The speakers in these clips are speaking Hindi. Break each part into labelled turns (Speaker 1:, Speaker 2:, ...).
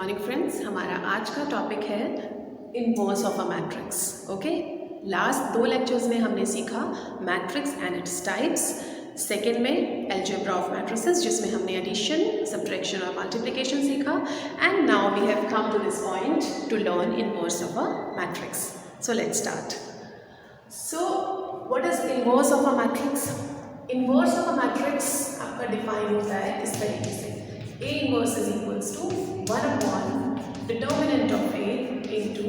Speaker 1: मॉर्निंग फ्रेंड्स, हमारा आज का टॉपिक है inverse of a matrix. Okay, last 2 lectures में हमने सीखा matrix and its types. Second में अलजेब्रा ऑफ मैट्रिसेस, जिसमें हमने एडिशन, सब्ट्रैक्शन और मल्टीप्लिकेशन सीखा। And now we have come to this point to learn inverse of a matrix. So let's start. So what is inverse of a matrix? Inverse of a matrix आपका डिफाइन होता है इस तरीके से, A inverse is equals to 1 upon determinant of A into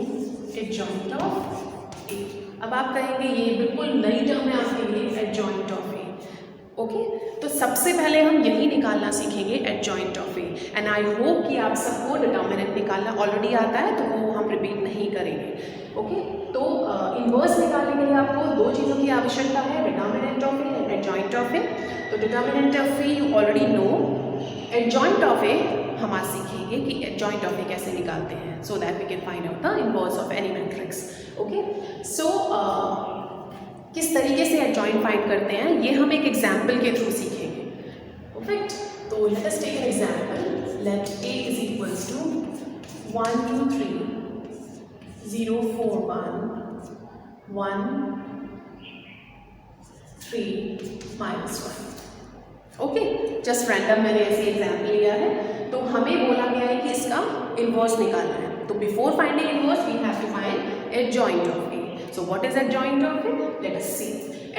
Speaker 1: adjoint of A। अब आप कहेंगे ये बिल्कुल नई टर्म है आपके लिए, adjoint of A। ओके, तो सबसे पहले हम यही निकालना सीखेंगे adjoint of A। And I hope कि आप सबको डिटर्मिनेंट निकालना ऑलरेडी आता है, तो वो हम रिपीट नहीं करेंगे। ओके, तो इनवर्स निकालने के लिए आपको 2 चीज़ों की आवश्यकता है, determinant of A and adjoint of A। तो determinant of A you already know, adjoint of A हम आज सीखेंगे कि एडजॉइंट ऑफ ए कैसे निकालते हैं, so that we can find out the inverse of any matrix. Okay, so किस तरीके से एडजॉइंट फाइंड करते हैं ये हम एक एग्जाम्पल के थ्रू सीखेंगे। परफेक्ट, तो let us take an example. Let A is equals to 1 2 3 0 4 1 1 3 -1। Okay, just random मैंने ऐसे एग्जाम्पल लिया है। तो हमें बोला गया है कि इसका इनवर्स निकालना है, तो before finding inverse we have to find adjoint of A. So what is adjoint of A? Let us see.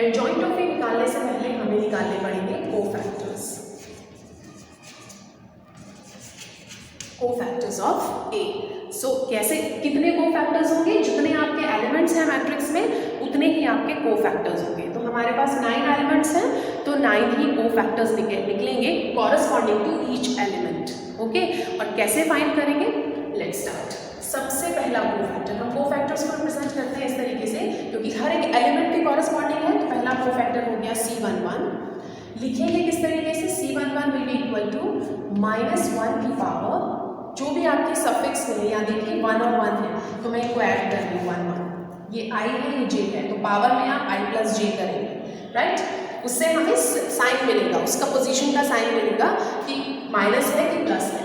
Speaker 1: Adjoint of A निकालने से पहले हमें निकालने पड़ेंगे कोफैक्टर्स ऑफ ए। सो कैसे, कितने कोफैक्टर्स होंगे? जितने आपके एलिमेंट्स हैं मैट्रिक्स में उतने ही आपके कोफैक्टर्स होंगे। तो हमारे पास 9 एलिमेंट्स हैं, तो 9 ही कोफैक्टर्स निकलेंगे corresponding to each element. Okay, और कैसे फाइंड करेंगे? Let's start. सबसे पहला कोफैक्टर, हम कोफैक्टर्स को रिप्रेजेंट करते हैं इस तरीके से, क्योंकि हर एक एलिमेंट के कॉरस्पॉन्डिंग है। तो पहला कोफैक्टर हो गया C11। लिखेंगे किस तरीके से? C11 will be equal to -1 की पावर, जो भी आपके सफिक्स मिले, यहाँ देखिए 1 और 1 है, तो मैं इनको ऐड कर रही हूँ 1 1। ये i है, ये j है, तो पावर में आप i प्लस j करेंगे, राइट। उससे हमें साइन मिलेगा, उसका पोजीशन का साइन मिलेगा कि माइनस है कि प्लस है।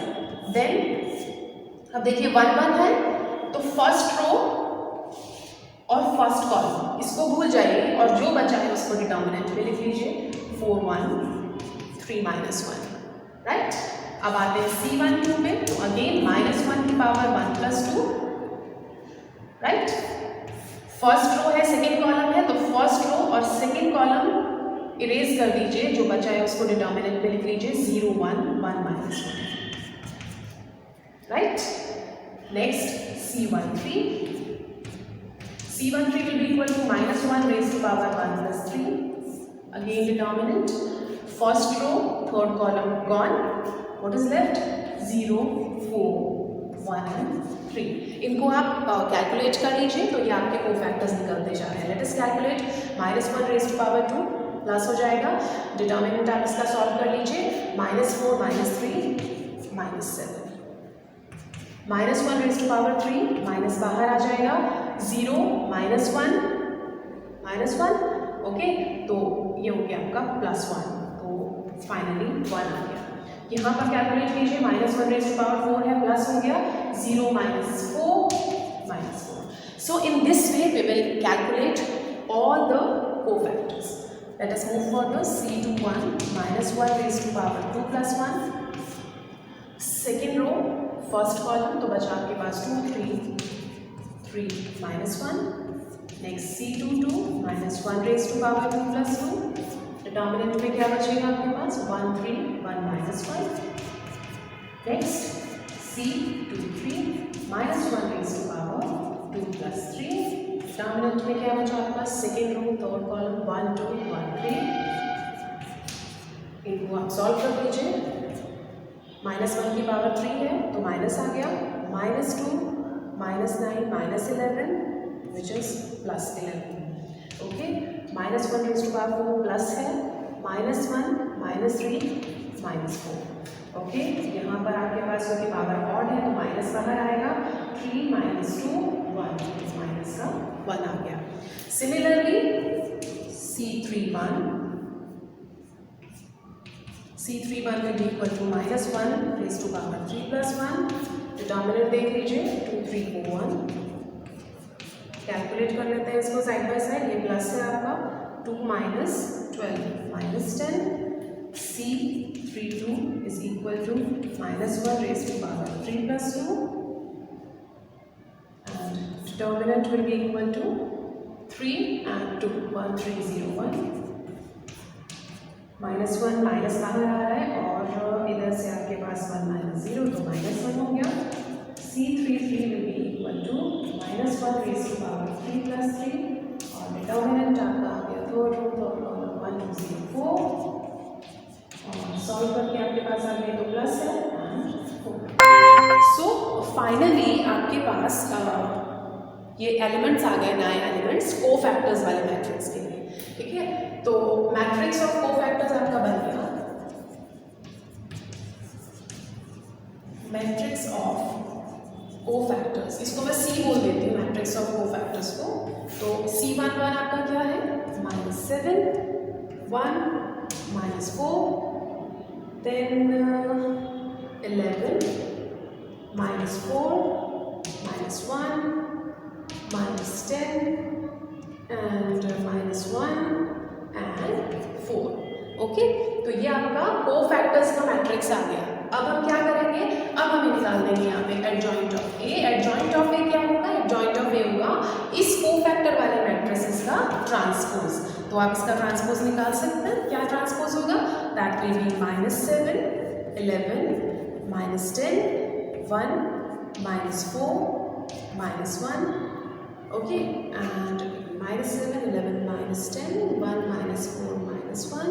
Speaker 1: देन अब देखिए 1 1 है, तो फर्स्ट रो और फर्स्ट कॉलम इसको भूल जाइए, और जो बचा है उसको डिटर्मिनेंट में लिख लीजिए 4 1 3 -1, राइट। अब आते हैं C12 पे, तो अगेन -1 की power 1 plus 2, right. First row है, सेकेंड कॉलम है, तो फर्स्ट रो और सेकेंड कॉलम इरेज कर दीजिए, जो बचा है उसको डिटर्मिनेंट में लिख लीजिए 0 1 1 -1, right. Next C13 will be equal to -1 raise to power 1 plus 3, again determinant. First row third column gone, what is left? 0 4 1 3। इनको आप कैलकुलेट कर लीजिए, तो ये आपके कोफैक्टर्स निकलते जा रहे हैं। Let us calculate. -1 raise to power 2 plus हो जाएगा, डिटर्मिनेंट आप इसका सॉल्व कर लीजिए, -4 -3 -7। -1 रेज़ टू पावर 3 माइनस बाहर आ जाएगा, 0 -1 ओके, तो ये हो गया आपका +1, तो फाइनली 1 आ गया। यहाँ पर कैलकुलेट कीजिए, -1 रेज़ टू पावर 4 है, प्लस हो गया 0 -4 so in this way we will calculate all the cofactors. Let us move further. C21 -1 raise to power 2 plus 1, second row first column, तो बचा आपके पास 2 3 -1। Next C22 -1 raise to power 2 plus 2, determinant में क्या बचेगा आपके पास? 1 3 1 -1। Next C23 -1 raise to power 2 plus 3, determinant में क्या बचा आपके पास? Second row third column 1 2 1 3। इनको आप सॉल्व कर लीजिए, -1 की पावर 3 है, तो माइनस आ गया, -2 -9 -11 which is +11। Okay, -1 raise to power 4 plus है, -1 -3 -4। ओके, यहाँ पर आपके पास क्योंकि पावर ऑड है तो माइनस बाहर आएगा, 3 -2 1, माइनस का 1 आ गया। Similarly C31 will be equal to -1 raised to power 3 plus 1, determinant देख लीजिए 2 3 4 1, कैलकुलेट कर लेते हैं इसको साइड बाय साइड। ये प्लस है आपका 2 minus 12 minus 10, C 3 2 is equal to minus 1 raise to power 3 plus 2 and determinant will be equal to 3 and 2 1 3 0 1, minus 1 minus बाहर आ रहा है और इधर से आपके पास 1 माइनस 0 तो माइनस 1 हो गया। C 3 3 will be equal to minus 1 raise to power 3 plus 3 और डिटर्मिनेंट आपका आ गया थर्ड रो तो 1 2 0 4 और सॉल्व करके आपके पास आ गया तो प्लस है एंड 4। सो फाइनली आपके पास ये एलिमेंट्स आ गए, नए एलिमेंट्स कोफैक्टर्स वाले मैट्रिक्स के लिए, ठीक है। तो मैट्रिक्स ऑफ कोफैक्टर्स आपका बन गया मैट्रिक्स ऑफ कोफैक्टर्स, इसको मैं C बोल देती हूँ मैट्रिक्स ऑफ कोफैक्टर्स को। तो C11 आपका क्या है, -7 1 -4 देन 11 -4 -1 -10 and -1 and 4। ओके, तो ये आपका कोफैक्टर्स का मैट्रिक्स आ गया। अब हम क्या करेंगे, अब हमें निकाल देंगे यहाँ पे adjoint of A. Adjoint of A क्या होगा, एडजॉइंट ऑफ ए होगा इस कोफैक्टर वाले मैट्रिसेस का ट्रांसपोज। तो आप इसका ट्रांसपोज निकाल सकते हैं। क्या ट्रांसपोज होगा, that will be -7 11 -10 1 -4 -1, okay, and -7 11 -10 1 -4 -1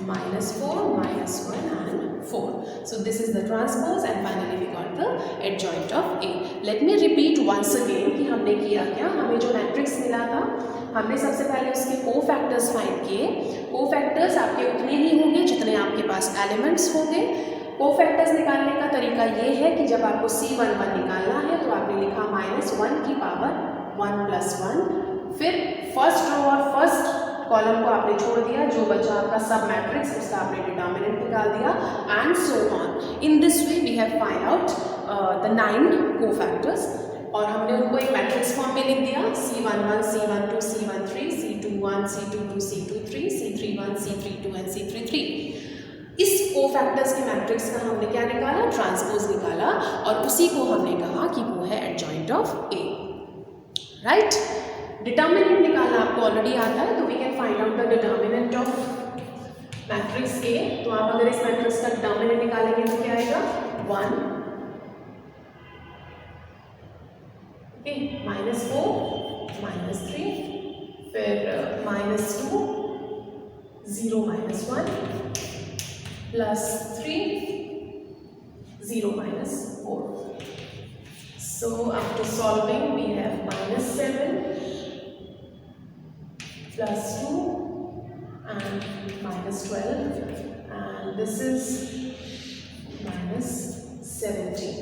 Speaker 1: -4 -1 and 4. So this is the transpose and finally we got the adjoint of A. Let me repeat once again कि हमने किया क्या, हमें जो मैट्रिक्स मिला था हमने सबसे पहले उसके कोफैक्टर्स फाइंड किए। कोफैक्टर्स आपके उतने ही होंगे जितने आपके पास एलिमेंट्स होंगे। कोफैक्टर्स निकालने का तरीका ये है कि जब आपको C11 निकालना है तो आपने लिखा -1 की पावर 1 + 1, फिर फर्स्ट रो और फर्स्ट कॉलम को आपने छोड़ दिया, जो बचा आपका सब मैट्रिक्स उसका आपने डिटर्मिनेंट निकाल दिया and so on. In this way we have find out the 9 cofactors और हमने उनको एक मैट्रिक्स फॉर्म में लिख दिया C11 C12 C13 C21 C22 C23 C31 C32 and C33। इस कोफैक्टर्स के मैट्रिक्स का हमने क्या निकाला, ट्रांसपोज निकाला और उसी को हमने कहा कि वो है adjoint of A, right. Determinant निकालना आपको ऑलरेडी आता है, तो we can find out the determinant of matrix A. तो आप अगर इस मैट्रिक्स का डिटर्मिनेंट निकालेंगे तो क्या आएगा 1, ओके, -4 -3 फिर -2 0 -1 +3 0 -4। So after solving we have -7 +2 and -12 and this is -17।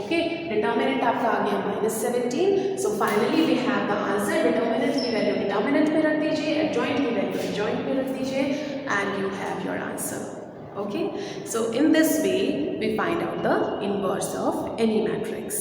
Speaker 1: Okay, determinant आपका आ गया -17। So finally we have the answer। determinant की वैल्यू determinant में रख दीजिए, adjoint की वैल्यू adjoint में रख दीजिए and you have your answer। Okay, so in this way we find out the inverse of any matrix।